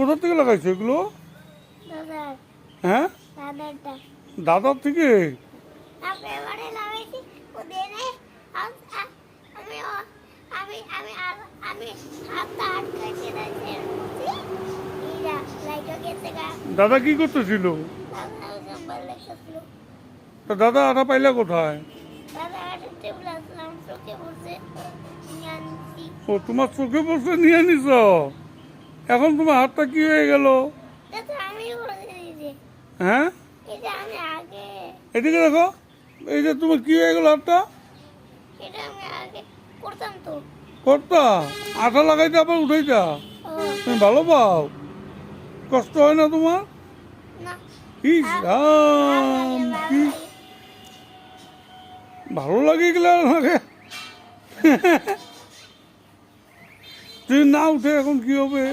কোথা থেকে লাগাইছো এগুলো? দাদার হ্যাঁ, দাদারটা দাদার থেকে? আমি এবারে লাগাইছি ওদের আমি আমি আমি আমি হাতটা আটকাইতে দিয়েছি এইটা লাইটও গেছে গা দাদা কি করতেছিল? দাদা নাম্বার লেখাছিল তা দাদা আটা পাইলা কোথায়? দাদা আটের টেবিল আসলাম চোখে বসে নিয়ে আনছি ও তোমার চোখে পড়ছে, নিয়ে নিছ? এখন তোমার হাতটা কি হয়ে গেল? এটা আমি বলে দিয়েছি হ্যাঁ, এটা আমি আগে এদিকে দেখো, এই যে তোমার কি হয়ে গেল হাতটা? এটা আমি আগে করতাম তো করতা আটা লাগাইতে আবার উঠাইতা? ও তুমি ভালো পাও? কষ্ট হয় না তোমার? না ইস রাম, কি ভালো লাগে গেলে লাগে। তুই না উঠে এখন কি হবে?